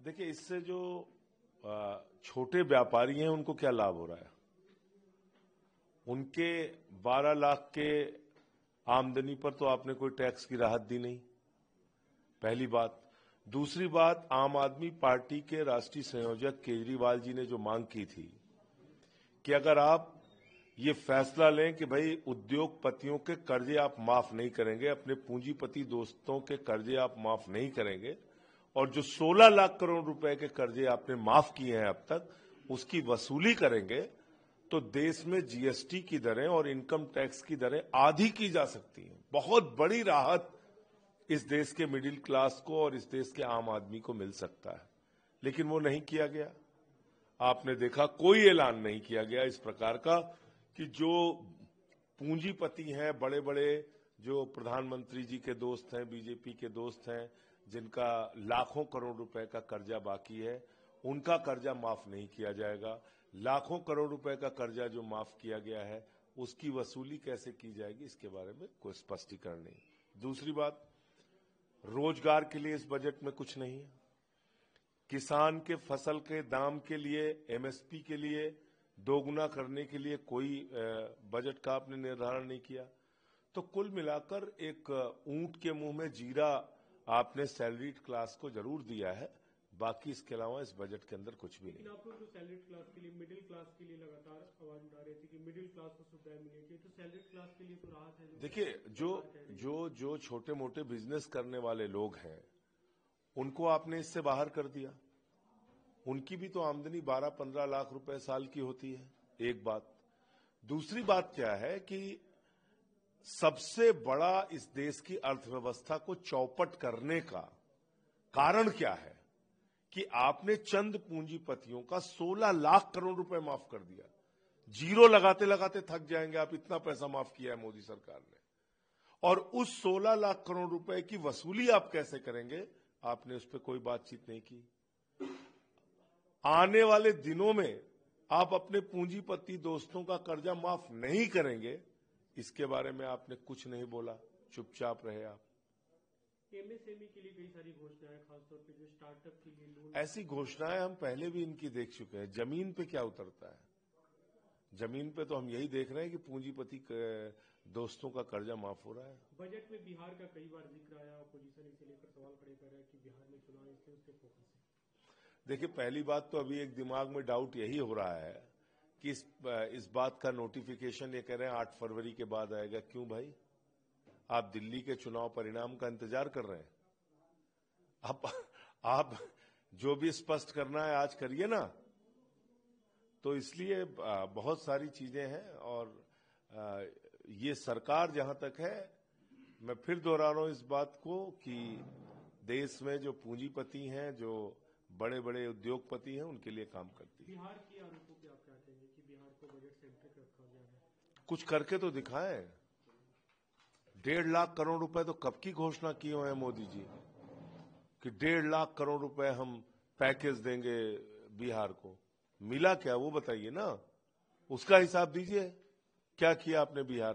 देखिए, इससे जो छोटे व्यापारी हैं उनको क्या लाभ हो रहा है? उनके 12 लाख के आमदनी पर तो आपने कोई टैक्स की राहत दी नहीं, पहली बात। दूसरी बात, आम आदमी पार्टी के राष्ट्रीय संयोजक केजरीवाल जी ने जो मांग की थी कि अगर आप ये फैसला लें कि भाई उद्योगपतियों के कर्जे आप माफ नहीं करेंगे, अपने पूंजीपति दोस्तों के कर्जे आप माफ नहीं करेंगे, और जो 16 लाख करोड़ रुपए के कर्जे आपने माफ किए हैं अब तक, उसकी वसूली करेंगे, तो देश में जीएसटी की दरें और इनकम टैक्स की दरें आधी की जा सकती हैं। बहुत बड़ी राहत इस देश के मिडिल क्लास को और इस देश के आम आदमी को मिल सकता है, लेकिन वो नहीं किया गया। आपने देखा, कोई ऐलान नहीं किया गया इस प्रकार का कि जो पूंजीपति हैं, बड़े बड़े जो प्रधानमंत्री जी के दोस्त हैं, बीजेपी के दोस्त हैं, जिनका लाखों करोड़ रुपए का कर्जा बाकी है, उनका कर्जा माफ नहीं किया जाएगा। लाखों करोड़ रुपए का कर्जा जो माफ किया गया है, उसकी वसूली कैसे की जाएगी, इसके बारे में कोई स्पष्टीकरण नहीं। दूसरी बात, रोजगार के लिए इस बजट में कुछ नहीं है। किसान के फसल के दाम के लिए, एमएसपी के लिए दोगुना करने के लिए कोई बजट का आपने निर्धारण नहीं किया। तो कुल मिलाकर एक ऊंट के मुंह में जीरा आपने सैलरीड क्लास को जरूर दिया है, बाकी इसके अलावा इस बजट के अंदर कुछ भी नहीं। आप लोग तो सैलरीड क्लास के लिए, मिडिल क्लास के लिए लगातार आवाज उठा रहे थे कि मिडिल क्लास को सुविधाएं मिलनी चाहिए, तो सैलरीड क्लास के लिए तो राहत है। देखिए, जो छोटे मोटे बिजनेस करने वाले लोग हैं, उनको आपने इससे बाहर कर दिया। उनकी भी तो आमदनी 12-15 लाख रुपए साल की होती है, एक बात। दूसरी बात क्या है कि सबसे बड़ा इस देश की अर्थव्यवस्था को चौपट करने का कारण क्या है कि आपने चंद पूंजीपतियों का 16 लाख करोड़ रुपए माफ कर दिया। जीरो लगाते लगाते थक जाएंगे आप, इतना पैसा माफ किया है मोदी सरकार ने। और उस 16 लाख करोड़ रुपए की वसूली आप कैसे करेंगे, आपने उस पर कोई बातचीत नहीं की। आने वाले दिनों में आप अपने पूंजीपति दोस्तों का कर्जा माफ नहीं करेंगे, इसके बारे में आपने कुछ नहीं बोला, चुपचाप रहे आप। एमएसएमई के लिए कई सारी घोषणाएं, खासतौर पे जो स्टार्टअप के लिए लोन, ऐसी घोषणाएं हम पहले भी इनकी देख चुके हैं। जमीन पे क्या उतरता है? जमीन पे तो हम यही देख रहे हैं कि पूंजीपति दोस्तों का कर्जा माफ हो रहा है। बजट में बिहार का कई बार जिक्र आया, अपोजिशन इसे लेकर सवाल खड़े कर रहा है कि बिहार में चुनाव, इसलिए उसके फोकस है। देखिए, पहली बात तो अभी एक दिमाग में डाउट यही हो रहा है कि इस बात का नोटिफिकेशन ये कह रहे हैं 8 फरवरी के बाद आएगा। क्यों भाई? आप दिल्ली के चुनाव परिणाम का इंतजार कर रहे हैं? आप जो भी स्पष्ट करना है आज करिए ना। तो इसलिए बहुत सारी चीजें हैं, और ये सरकार जहां तक है, मैं फिर दोहरा रहा हूं इस बात को कि देश में जो पूंजीपति हैं, जो बड़े बड़े उद्योगपति हैं, उनके लिए काम करती है। बिहार के आरोपों पे आप क्या कहेंगे कि बिहार को बजट सेंट्रिक रखा गया है? कुछ करके तो दिखाएं। 1.5 लाख करोड़ रुपए तो कब की घोषणा किए हुए हैं मोदी जी कि 1.5 लाख करोड़ रुपए हम पैकेज देंगे बिहार को। मिला क्या, वो बताइए ना, उसका हिसाब दीजिए। क्या किया आपने बिहार